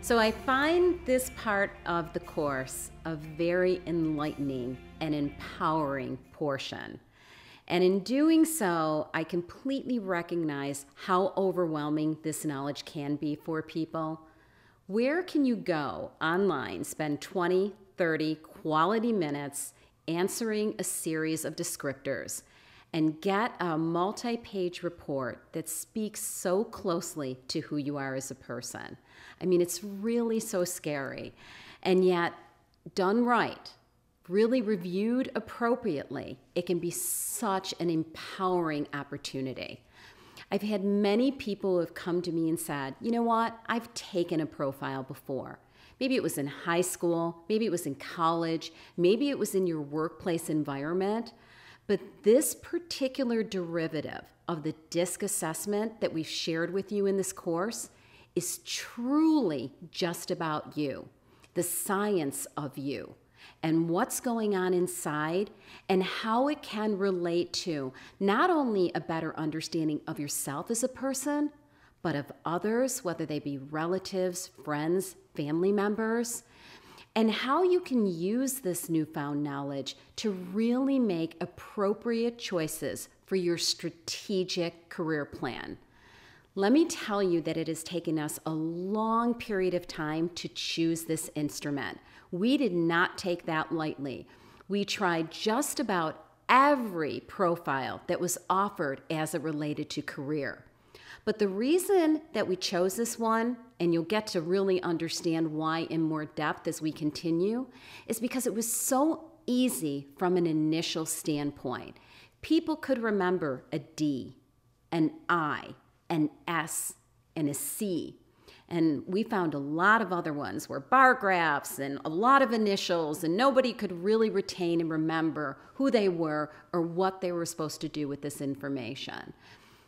So I find this part of the course a very enlightening and empowering portion. And in doing so, I completely recognize how overwhelming this knowledge can be for people. Where can you go online, spend 20, 30 quality minutes answering a series of descriptors and get a multi-page report that speaks so closely to who you are as a person? I mean, it's really so scary. And yet, done right, really reviewed appropriately, it can be such an empowering opportunity. I've had many people who have come to me and said, you know what, I've taken a profile before. Maybe it was in high school, maybe it was in college, maybe it was in your workplace environment, but this particular derivative of the DISC assessment that we've shared with you in this course is truly just about you, the science of you, and what's going on inside, and how it can relate to not only a better understanding of yourself as a person, but of others, whether they be relatives, friends, family members, and how you can use this newfound knowledge to really make appropriate choices for your strategic career plan. Let me tell you that it has taken us a long period of time to choose this instrument. We did not take that lightly. We tried just about every profile that was offered as it related to career. But the reason that we chose this one, and you'll get to really understand why in more depth as we continue, is because it was so easy from an initial standpoint. People could remember a D, an I, an S, and a C. And we found a lot of other ones were bar graphs and a lot of initials, and nobody could really retain and remember who they were or what they were supposed to do with this information.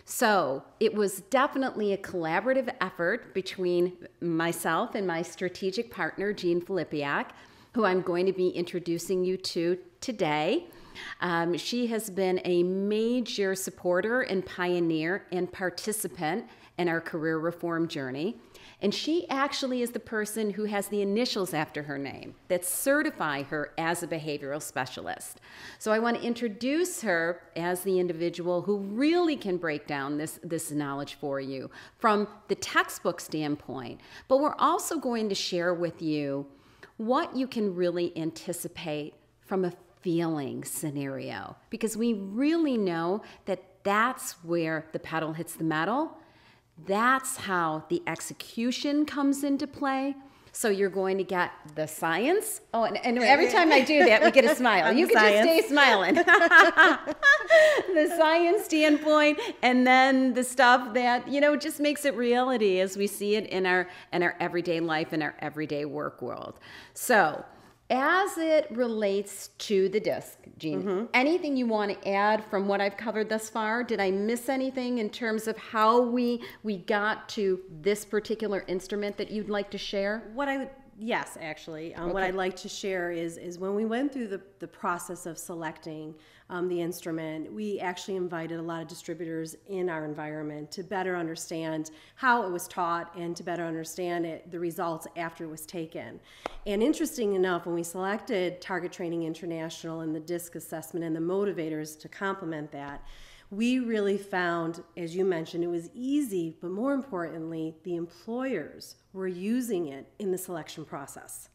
So it was definitely a collaborative effort between myself and my strategic partner, Jean Filipiak, who I'm going to be introducing you to today. She has been a major supporter and pioneer and participant in our career reform journey. And she actually is the person who has the initials after her name that certify her as a behavioral specialist. So I want to introduce her as the individual who really can break down this knowledge for you from the textbook standpoint. But we're also going to share with you what you can really anticipate from a feeling scenario, because we really know that that's where the pedal hits the metal. That's how the execution comes into play. So you're going to get the science. Oh, and every time I do that, we get a smile. You can just stay smiling. The science standpoint, and then the stuff that, just makes it reality as we see it in our everyday life, in our everyday work world. So as it relates to the DISC, Jean, anything you want to add from what I've covered thus far? Did I miss anything in terms of how we got to this particular instrument that you'd like to share? Yes, actually. Okay. What I'd like to share is when we went through the process of selecting the instrument, we actually invited a lot of distributors in our environment to better understand how it was taught and to better understand the results after it was taken. And interesting enough, when we selected Target Training International and the DISC assessment and the motivators to complement that, we really found, as you mentioned, it was easy, but more importantly, the employers were using it in the selection process.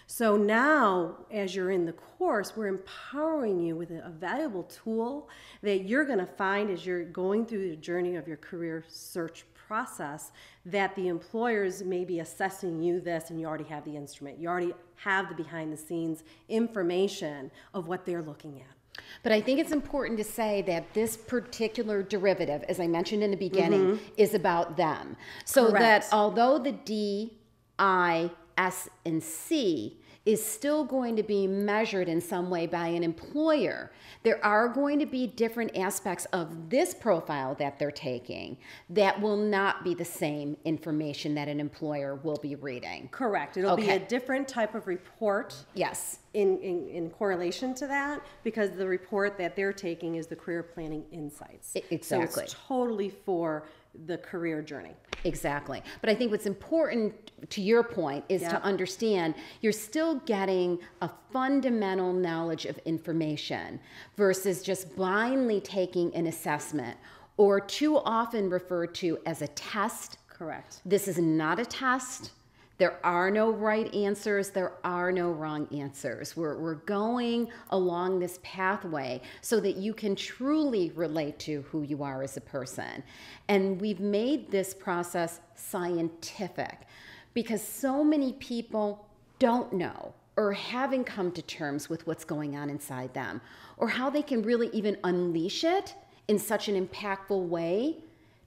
So now, as you're in the course, we're empowering you with a valuable tool that you're going to find as you're going through the journey of your career search process, that the employers may be assessing you this, and you already have the instrument. You already have the behind-the-scenes information of what they're looking at. But I think it's important to say that this particular derivative, as I mentioned in the beginning, is about them. So Correct. that although the D, I, S, and C is still going to be measured in some way by an employer, there are going to be different aspects of this profile that they're taking that will not be the same information that an employer will be reading. Correct. It'll be a different type of report. Yes. In correlation to that, because the report that they're taking is the Career Planning Insights. Exactly. So it's totally for the career journey. Exactly. But I think what's important, to your point, is to understand you're still getting a fundamental knowledge of information versus just blindly taking an assessment, or too often referred to as a test. Correct. This is not a test. There are no right answers. There are no wrong answers. We're going along this pathway so that you can truly relate to who you are as a person. And we've made this process scientific because so many people don't know or haven't come to terms with what's going on inside them, or how they can really even unleash it in such an impactful way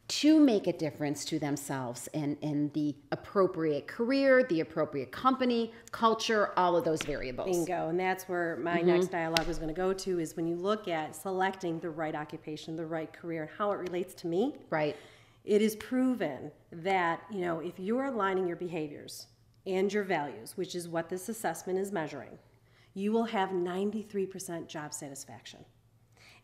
to make a difference to themselves in the appropriate career, the appropriate company, culture, all of those variables. Bingo. And that's where my next dialogue was going to go to, is when you look at selecting the right occupation, the right career, and how it relates to me. Right. It is proven that, if you're aligning your behaviors and your values, which is what this assessment is measuring, you will have 93% job satisfaction.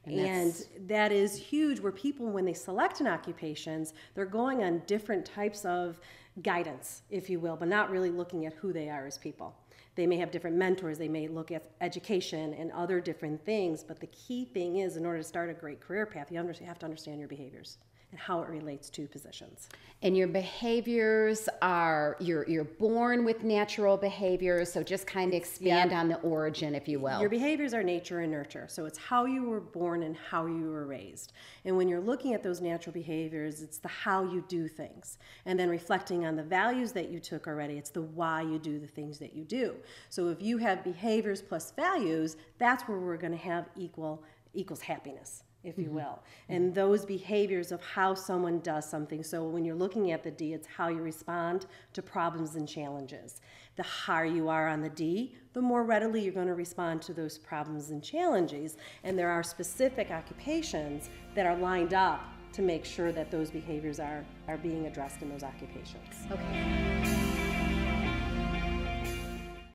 And that is huge, where people, when they select an occupations, they're going on different types of guidance, if you will, but not really looking at who they are as people. They may have different mentors, they may look at education and other different things, but the key thing is, in order to start a great career path, you have to understand your behaviors and how it relates to positions. And your behaviors are, you're born with natural behaviors, so just kind of expand on the origin, if you will. Your behaviors are nature and nurture, so it's how you were born and how you were raised. And when you're looking at those natural behaviors, it's the how you do things. And then reflecting on the values that you took already, it's the why you do the things that you do. So if you have behaviors plus values, that's where we're going to have equals happiness, if you will. And those behaviors of how someone does something. So when you're looking at the D, it's how you respond to problems and challenges. The higher you are on the D, the more readily you're going to respond to those problems and challenges. And there are specific occupations that are lined up to make sure that those behaviors are being addressed in those occupations. Okay.